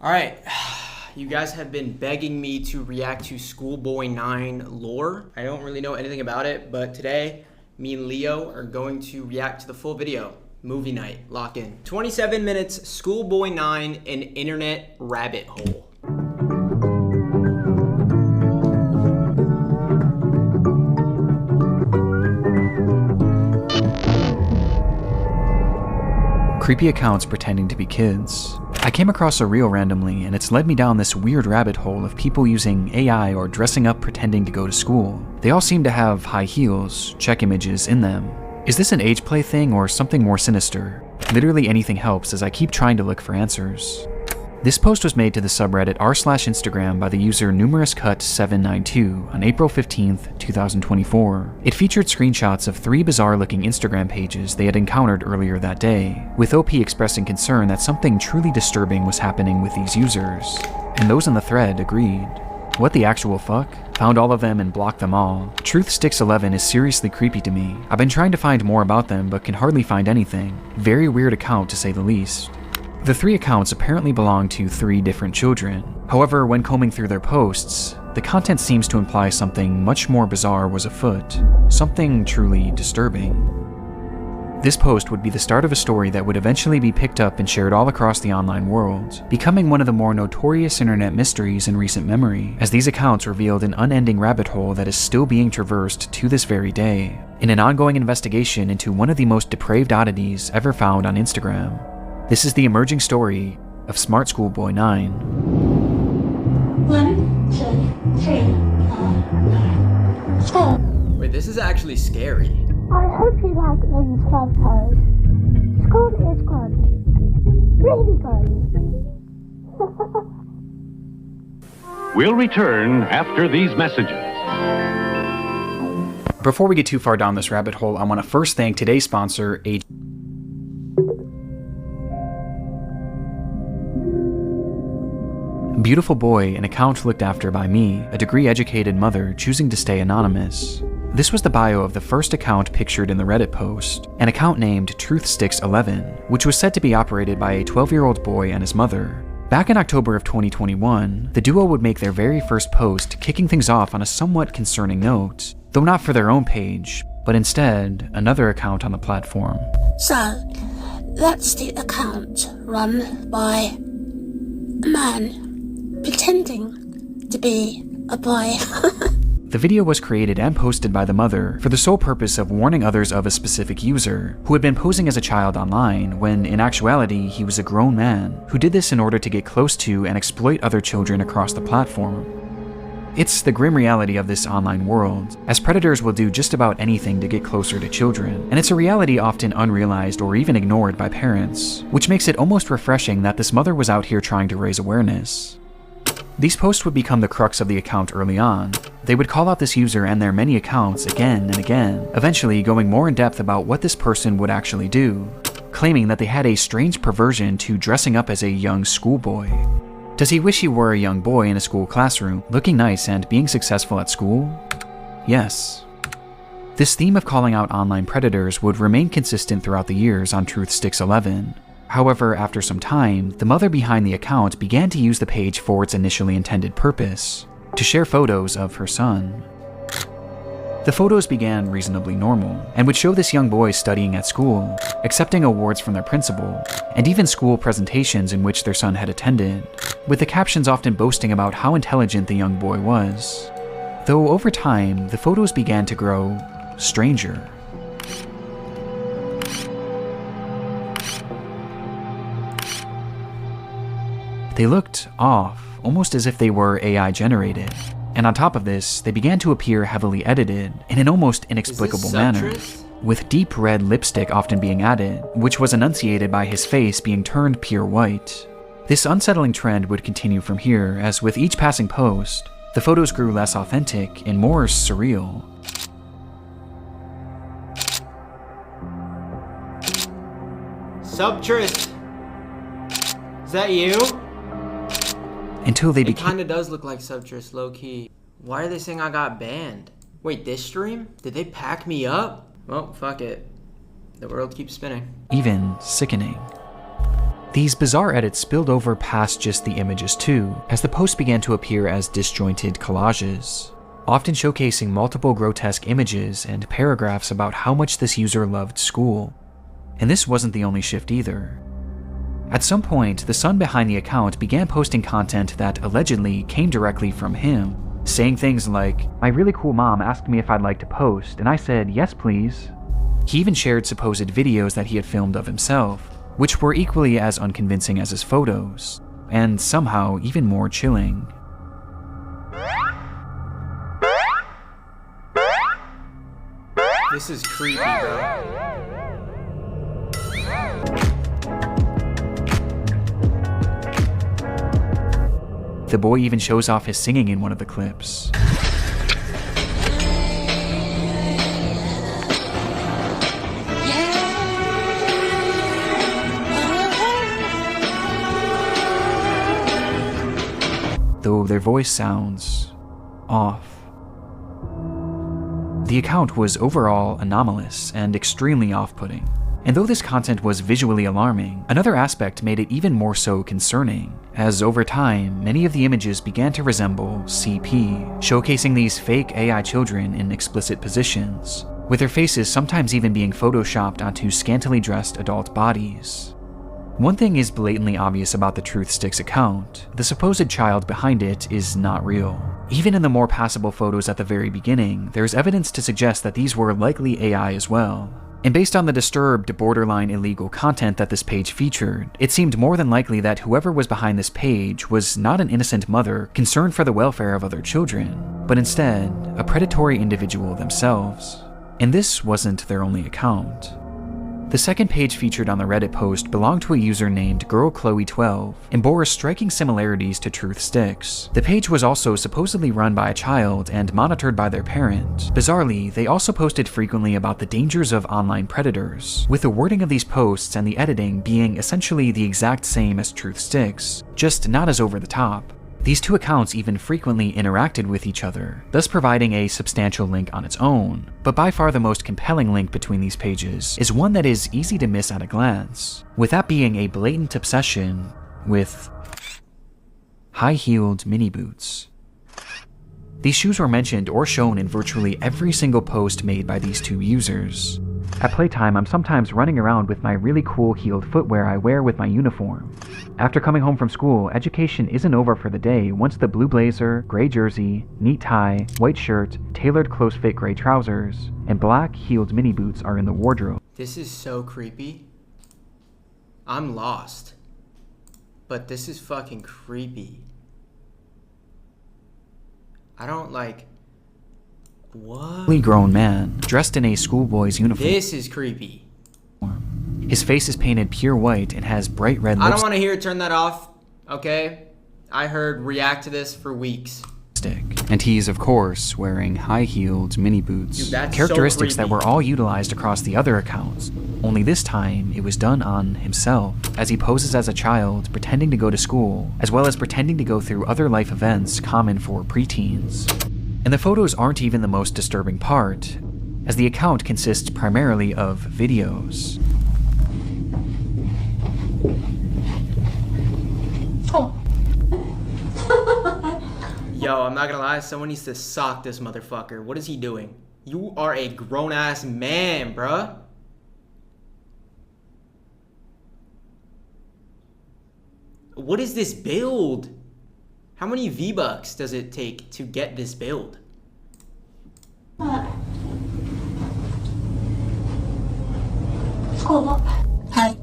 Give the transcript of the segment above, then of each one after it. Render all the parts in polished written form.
Alright, you guys have been begging me to react to SchoolBoy9 lore. I don't really know anything about it, but today, me and Leo are going to react to the full video. Movie night, lock in. 27 minutes, SchoolBoy9, an internet rabbit hole. Creepy accounts pretending to be kids. I came across a reel randomly, and it's led me down this weird rabbit hole of people using AI or dressing up pretending to go to school. They all seem to have high heels, check images in them. Is this an age play thing or something more sinister? Literally anything helps as I keep trying to look for answers. This post was made to the subreddit r/Instagram by the user numerouscut792 on April 15th, 2024. It featured screenshots of 3 bizarre-looking Instagram pages they had encountered earlier that day, with OP expressing concern that something truly disturbing was happening with these users. And those in the thread agreed. What the actual fuck? Found all of them and blocked them all. Truthsticks11 is seriously creepy to me. I've been trying to find more about them but can hardly find anything. Very weird account to say the least. The 3 accounts apparently belong to 3 different children. However, when combing through their posts, the content seems to imply something much more bizarre was afoot. Something truly disturbing. This post would be the start of a story that would eventually be picked up and shared all across the online world, becoming one of the more notorious internet mysteries in recent memory, as these accounts revealed an unending rabbit hole that is still being traversed to this very day, in an ongoing investigation into one of the most depraved oddities ever found on Instagram. This is the emerging story of SmartSchoolBoy9. 1, 2, 3, 4, 5. School. Wait, this is actually scary. I hope you like these photos. School is good. Really good. We'll return after these messages. Before we get too far down this rabbit hole, I want to first thank today's sponsor, Beautiful Boy, an account looked after by me, a degree-educated mother choosing to stay anonymous. This was the bio of the first account pictured in the Reddit post, an account named Truthsticks11, which was said to be operated by a 12-year-old boy and his mother. Back in October of 2021, the duo would make their very first post, kicking things off on a somewhat concerning note, though not for their own page, but instead another account on the platform. So, that's the account run by a man pretending to be a boy. The video was created and posted by the mother for the sole purpose of warning others of a specific user who had been posing as a child online when in actuality he was a grown man who did this in order to get close to and exploit other children across the platform. It's the grim reality of this online world, as predators will do just about anything to get closer to children, and it's a reality often unrealized or even ignored by parents, which makes it almost refreshing that this mother was out here trying to raise awareness. These posts would become the crux of the account early on. They would call out this user and their many accounts again and again, eventually going more in depth about what this person would actually do, claiming that they had a strange perversion to dressing up as a young schoolboy. Does he wish he were a young boy in a school classroom, looking nice and being successful at school? Yes. This theme of calling out online predators would remain consistent throughout the years on Truthsticks11. However, after some time, the mother behind the account began to use the page for its initially intended purpose, to share photos of her son. The photos began reasonably normal, and would show this young boy studying at school, accepting awards from their principal, and even school presentations in which their son had attended, with the captions often boasting about how intelligent the young boy was. Though over time, the photos began to grow stranger. They looked off, almost as if they were AI generated. And on top of this, they began to appear heavily edited in an almost inexplicable manner, with deep red lipstick often being added, which was enunciated by his face being turned pure white. This unsettling trend would continue from here, as with each passing post, the photos grew less authentic and more surreal. Subtrist! Is that you? Until they It became— kinda does look like Subtrist, low-key. Why are they saying I got banned? Wait, this stream? Did they pack me up? Well, fuck it. The world keeps spinning. even sickening. These bizarre edits spilled over past just the images too, as the posts began to appear as disjointed collages, often showcasing multiple grotesque images and paragraphs about how much this user loved school. And this wasn't the only shift either. At some point, the son behind the account began posting content that allegedly came directly from him, saying things like, "My really cool mom asked me if I'd like to post, and I said, yes please." He even shared supposed videos that he had filmed of himself, which were equally as unconvincing as his photos, and somehow even more chilling. This is creepy, bro. The boy even shows off his singing in one of the clips. Though their voice sounds off. The account was overall anomalous and extremely off-putting. And though this content was visually alarming, another aspect made it even more so concerning, as over time, many of the images began to resemble CP, showcasing these fake AI children in explicit positions, with their faces sometimes even being photoshopped onto scantily dressed adult bodies. One thing is blatantly obvious about the Truth Sticks account: the supposed child behind it is not real. Even in the more passable photos at the very beginning, there's evidence to suggest that these were likely AI as well. And based on the disturbed, borderline illegal content that this page featured, it seemed more than likely that whoever was behind this page was not an innocent mother concerned for the welfare of other children, but instead, a predatory individual themselves. And this wasn't their only account. The second page featured on the Reddit post belonged to a user named GirlChloe12 and bore striking similarities to Truth Sticks. The page was also supposedly run by a child and monitored by their parent. Bizarrely, they also posted frequently about the dangers of online predators, with the wording of these posts and the editing being essentially the exact same as Truth Sticks, just not as over the top. These two accounts even frequently interacted with each other, thus providing a substantial link on its own, but by far the most compelling link between these pages is one that is easy to miss at a glance, with that being a blatant obsession with high-heeled mini boots. These shoes were mentioned or shown in virtually every single post made by these two users. At playtime, I'm sometimes running around with my really cool heeled footwear I wear with my uniform. After coming home from school, education isn't over for the day once the blue blazer, gray jersey, neat tie, white shirt, tailored close-fit gray trousers, and black heeled mini boots are in the wardrobe. This is so creepy. I'm lost. But this is fucking creepy. I don't like... What? Fully grown man, dressed in a schoolboy's uniform. This is creepy. His face is painted pure white and has bright red I don't lipstick. want to hear it, turn that off, okay? I heard react to this for weeks. And he's, of course, wearing high-heeled mini boots. Dude, that's characteristics so that creepy. were all utilized across the other accounts. Only this time, it was done on himself, as he poses as a child pretending to go to school, as well as pretending to go through other life events common for preteens. And the photos aren't even the most disturbing part, as the account consists primarily of videos. Yo, I'm not gonna lie, someone needs to sock this motherfucker. What is he doing? You are a grown-ass man, bruh. What is this build? How many V-Bucks does it take to get this build? School. Hey,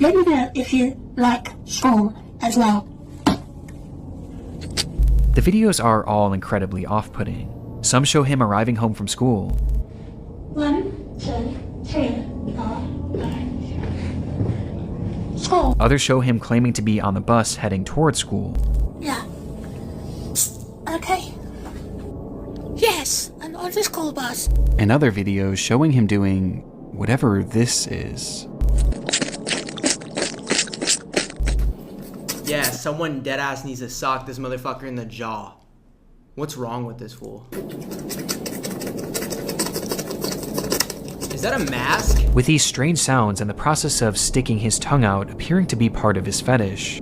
let me know if you like school as well. The videos are all incredibly off-putting. Some show him arriving home from school. 1, 2, 3, 4, 5. School. Others show him claiming to be on the bus heading toward school. Yeah. Okay. Yes, I'm on the school bus. And other videos showing him doing whatever this is. Yeah, someone deadass needs to sock this motherfucker in the jaw. What's wrong with this fool? Is Is that a mask? with these strange sounds and the process of sticking his tongue out appearing to be part of his fetish.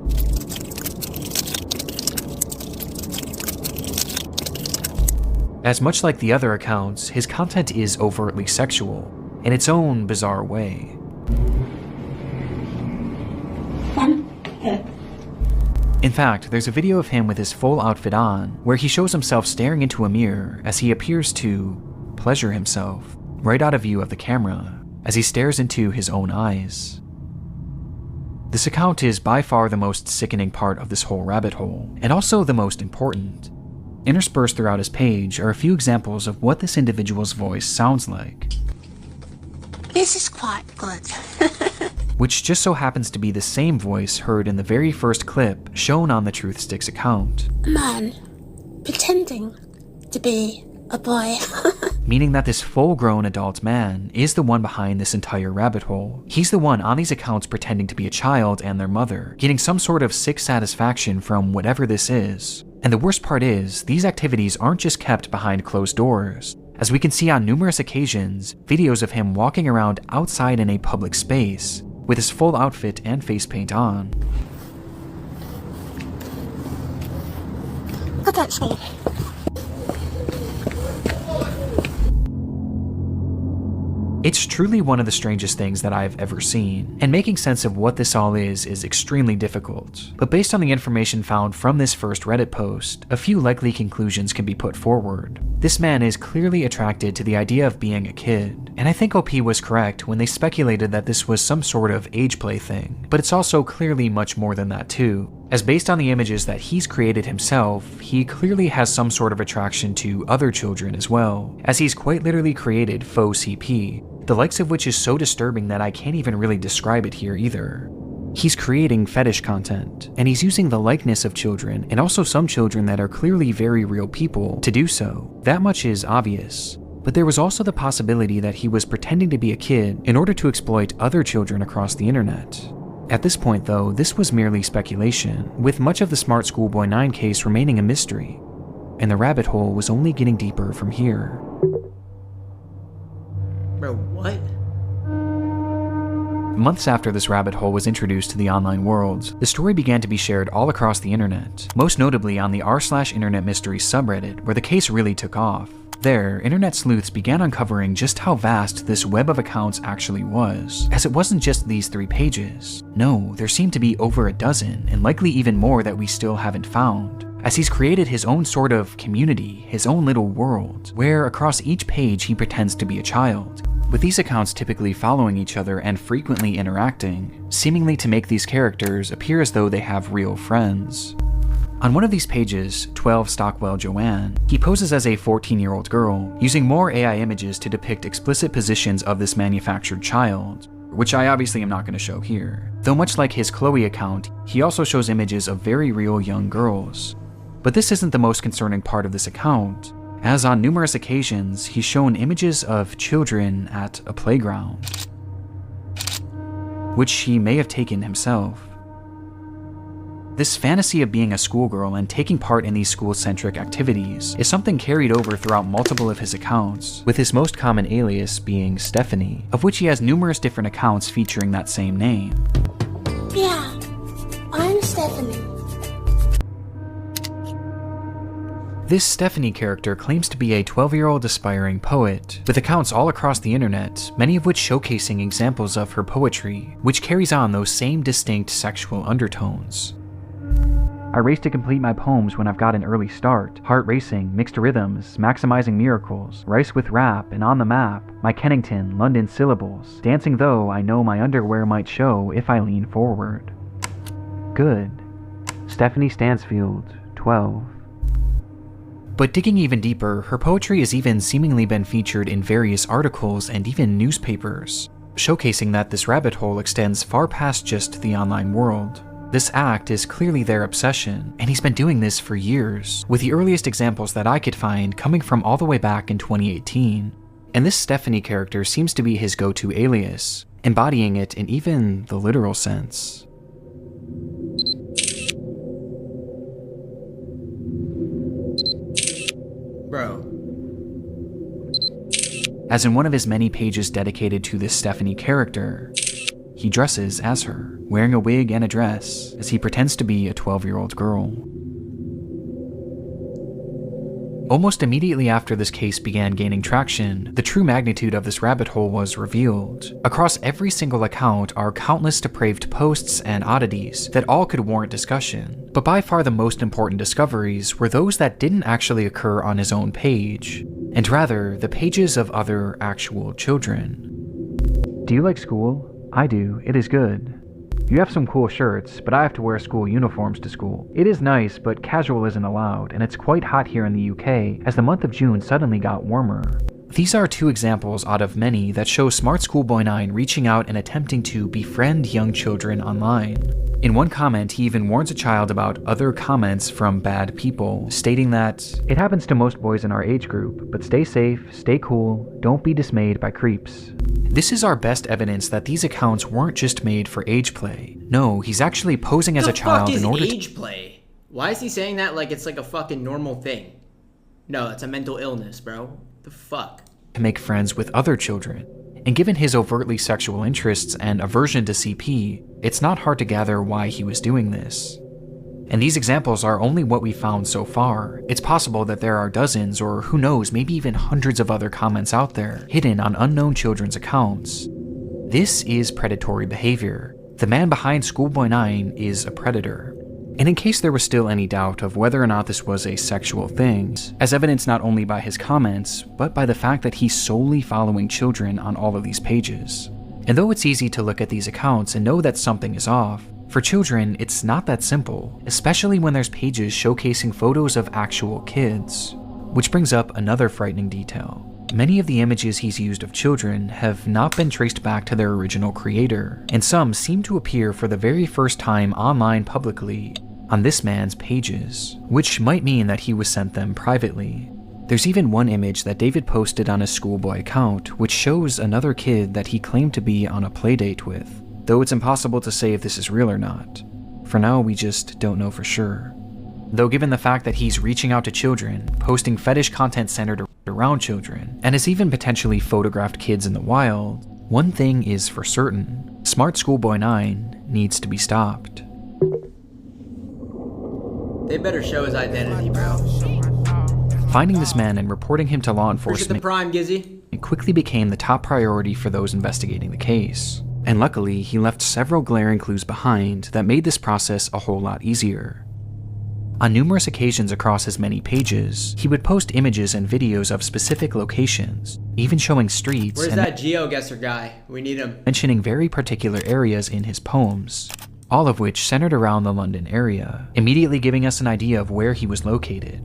As much like the other accounts, his content is overtly sexual, in its own bizarre way. In fact, there's a video of him with his full outfit on, where he shows himself staring into a mirror as he appears to pleasure himself, right out of view of the camera, as he stares into his own eyes. This account is by far the most sickening part of this whole rabbit hole, and also the most important. Interspersed throughout his page are a few examples of what this individual's voice sounds like. This is quite good. Which just so happens to be the same voice heard in the very first clip shown on the Truth Sticks account. A man pretending to be a boy. Meaning that this full-grown adult man is the one behind this entire rabbit hole. He's the one on these accounts pretending to be a child and their mother, getting some sort of sick satisfaction from whatever this is. And the worst part is, these activities aren't just kept behind closed doors. As we can see on numerous occasions, videos of him walking around outside in a public space, with his full outfit and face paint on. Look at me. It's truly one of the strangest things that I've ever seen, and making sense of what this all is extremely difficult. But based on the information found from this first Reddit post, a few likely conclusions can be put forward. This man is clearly attracted to the idea of being a kid, and I think OP was correct when they speculated that this was some sort of age play thing, but it's also clearly much more than that too. As based on the images that he's created himself, he clearly has some sort of attraction to other children as well, as he's quite literally created faux CP, the likes of which is so disturbing that I can't even really describe it here either. He's creating fetish content, and he's using the likeness of children, and also some children that are clearly very real people, to do so. That much is obvious. But there was also the possibility that he was pretending to be a kid in order to exploit other children across the internet. At this point though, this was merely speculation, with much of the SmartSchoolBoy9 case remaining a mystery, and the rabbit hole was only getting deeper from here. Bro, what? Months after this rabbit hole was introduced to the online world, the story began to be shared all across the internet, most notably on the r/Internet Mysteries subreddit, where the case really took off. There, internet sleuths began uncovering just how vast this web of accounts actually was, as it wasn't just these 3 pages. No, there seemed to be over a dozen, and likely even more that we still haven't found, as he's created his own sort of community, his own little world, where across each page he pretends to be a child, with these accounts typically following each other and frequently interacting, seemingly to make these characters appear as though they have real friends. On one of these pages, 12 Stockwell Joanne, he poses as a 14-year-old girl, using more AI images to depict explicit positions of this manufactured child, which I obviously am not going to show here. Though much like his Chloe account, he also shows images of very real young girls. But this isn't the most concerning part of this account, as on numerous occasions he's shown images of children at a playground, which he may have taken himself. This fantasy of being a schoolgirl and taking part in these school-centric activities is something carried over throughout multiple of his accounts, with his most common alias being Stephanie, of which he has numerous different accounts featuring that same name. Yeah, I'm Stephanie. This Stephanie character claims to be a 12-year-old aspiring poet, with accounts all across the internet, many of which showcasing examples of her poetry, which carries on those same distinct sexual undertones. I race to complete my poems when I've got an early start. Heart racing, mixed rhythms, maximizing miracles, rice with rap, and on the map, my Kennington, London syllables, dancing though I know my underwear might show if I lean forward. Good. Stephanie Stansfield, 12. But digging even deeper, her poetry has even seemingly been featured in various articles and even newspapers, showcasing that this rabbit hole extends far past just the online world. This act is clearly their obsession, and he's been doing this for years, with the earliest examples that I could find coming from all the way back in 2018. And this Stephanie character seems to be his go-to alias, embodying it in even the literal sense. Bro. as in one of his many pages dedicated to this Stephanie character, he dresses as her, wearing a wig and a dress, as he pretends to be a 12-year-old girl. Almost immediately after this case began gaining traction, the true magnitude of this rabbit hole was revealed. Across every single account are countless depraved posts and oddities that all could warrant discussion, but by far the most important discoveries were those that didn't actually occur on his own page, and rather the pages of other actual children. Do you like school? I do. It is good. You have some cool shirts, but I have to wear school uniforms to school. It is nice, but casual isn't allowed, and it's quite hot here in the UK, as the month of June suddenly got warmer. These are two examples out of many that show SmartSchoolBoy9 reaching out and attempting to befriend young children online. In one comment, he even warns a child about other comments from bad people, stating that, "It happens to most boys in our age group, but stay safe, stay cool, don't be dismayed by creeps." This is our best evidence that these accounts weren't just made for age play. No, he's actually posing as a child in order to— What the fuck is age play? Why is he saying that like it's like a fucking normal thing? No, it's a mental illness, bro. The fuck? To make friends with other children. And given his overtly sexual interests and aversion to CP, it's not hard to gather why he was doing this. And these examples are only what we found so far. It's possible that there are dozens, or who knows, maybe even hundreds of other comments out there, hidden on unknown children's accounts. This is predatory behavior. The man behind SchoolBoy9 is a predator. And in case there was still any doubt of whether or not this was a sexual thing, as evidenced not only by his comments, but by the fact that he's solely following children on all of these pages. And though it's easy to look at these accounts and know that something is off, for children, it's not that simple, especially when there's pages showcasing photos of actual kids. Which brings up another frightening detail. Many of the images he's used of children have not been traced back to their original creator, and some seem to appear for the very first time online publicly on this man's pages, which might mean that he was sent them privately. There's even one image that David posted on his schoolboy account, which shows another kid that he claimed to be on a playdate with, though it's impossible to say if this is real or not. For now, we just don't know for sure. Though given the fact that he's reaching out to children, posting fetish content centered around children, and has even potentially photographed kids in the wild, one thing is for certain: SmartSchoolBoy9 needs to be stopped. They better show his identity, bro. Finding this man and reporting him to law enforcement the prime, Gizzy. It quickly became the top priority for those investigating the case. And luckily, he left several glaring clues behind that made this process a whole lot easier. On numerous occasions across his many pages, he would post images and videos of specific locations, even showing streets. Where's that GeoGuessr guy? We need him. Mentioning very particular areas in his poems, all of which centered around the London area, immediately giving us an idea of where he was located.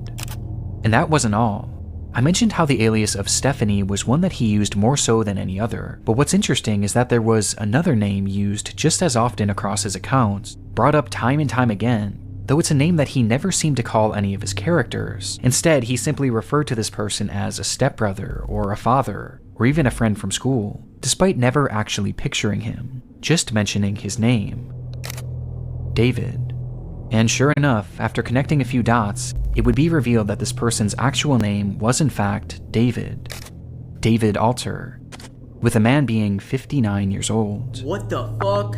And that wasn't all. I mentioned how the alias of Stephanie was one that he used more so than any other, but what's interesting is that there was another name used just as often across his accounts, brought up time and time again, though it's a name that he never seemed to call any of his characters. Instead, he simply referred to this person as a stepbrother, or a father, or even a friend from school, despite never actually picturing him, just mentioning his name: David. And sure enough, after connecting a few dots, it would be revealed that this person's actual name was in fact David. David Alter, with the man being 59 years old. What the fuck?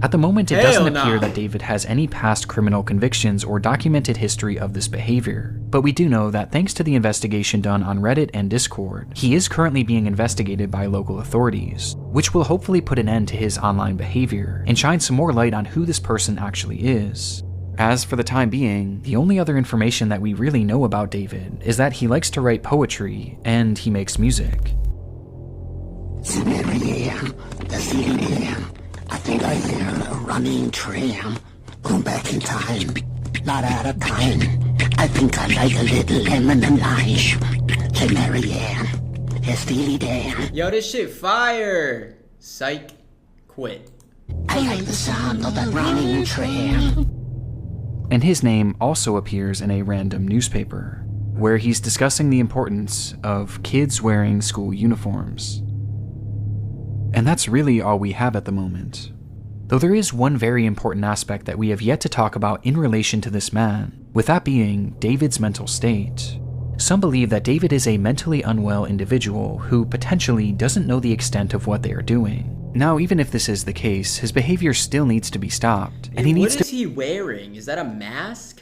At the moment, it doesn't appear that David has any past criminal convictions or documented history of this behavior, but we do know that thanks to the investigation done on Reddit and Discord, he is currently being investigated by local authorities, which will hopefully put an end to his online behavior and shine some more light on who this person actually is. As for the time being, the only other information that we really know about David is that he likes to write poetry and he makes music. I think I hear a running tram going back in time, not out of time. I think I like a little lemon and lime. Say Marianne, hey Steely Dan. Yo, this shit fire. Psych. Quit. I like the sound of that running tram. And his name also appears in a random newspaper, where he's discussing the importance of kids wearing school uniforms. And that's really all we have at the moment. Though there is one very important aspect that we have yet to talk about in relation to this man, with that being David's mental state. Some believe that David is a mentally unwell individual who potentially doesn't know the extent of what they are doing. Now, even if this is the case, his behavior still needs to be stopped, and he needs What is he wearing? Is that a mask?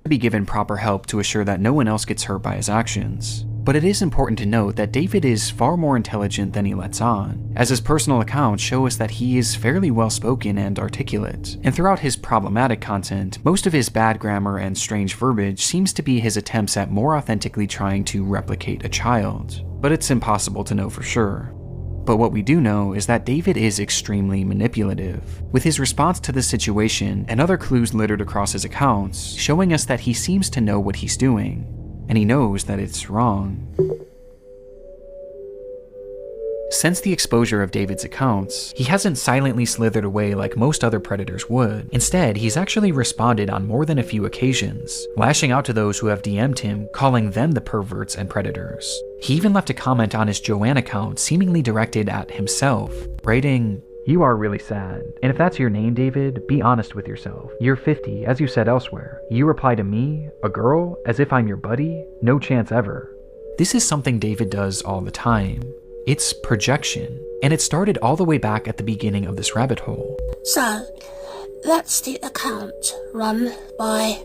to be given proper help to assure that no one else gets hurt by his actions. But it is important to note that David is far more intelligent than he lets on, as his personal accounts show us that he is fairly well spoken and articulate, and throughout his problematic content, most of his bad grammar and strange verbiage seems to be his attempts at more authentically trying to replicate a child. But it's impossible to know for sure. But what we do know is that David is extremely manipulative, with his response to the situation and other clues littered across his accounts showing us that he seems to know what he's doing, and he knows that it's wrong. Since the exposure of David's accounts, he hasn't silently slithered away like most other predators would. Instead, he's actually responded on more than a few occasions, lashing out to those who have DM'd him, calling them the perverts and predators. He even left a comment on his Joanne account seemingly directed at himself, writing, "You are really sad. And if that's your name, David, be honest with yourself. You're 50, as you said elsewhere. You reply to me, a girl, as if I'm your buddy? No chance ever." This is something David does all the time. It's projection, and it started all the way back at the beginning of this rabbit hole. So, that's the account run by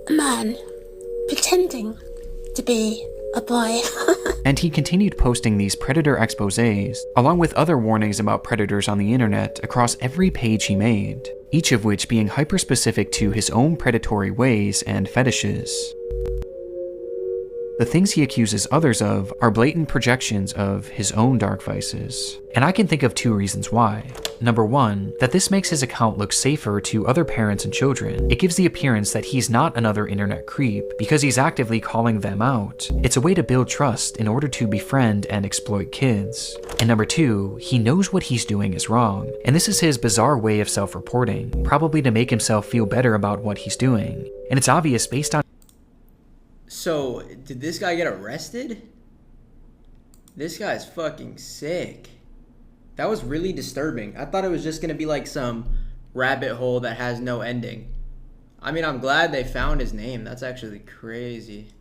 a man pretending to be a boy. And he continued posting these predator exposés, along with other warnings about predators on the internet across every page he made, each of which being hyper-specific to his own predatory ways and fetishes. The things he accuses others of are blatant projections of his own dark vices. And I can think of two reasons why. Number one, that this makes his account look safer to other parents and children. It gives the appearance that he's not another internet creep because he's actively calling them out. It's a way to build trust in order to befriend and exploit kids. And number two, he knows what he's doing is wrong. And this is his bizarre way of self-reporting, probably to make himself feel better about what he's doing. And it's obvious based on So, did this guy get arrested? This guy's fucking sick. That was really disturbing. I thought it was just gonna be like some rabbit hole that has no ending. I mean, I'm glad they found his name. That's actually crazy.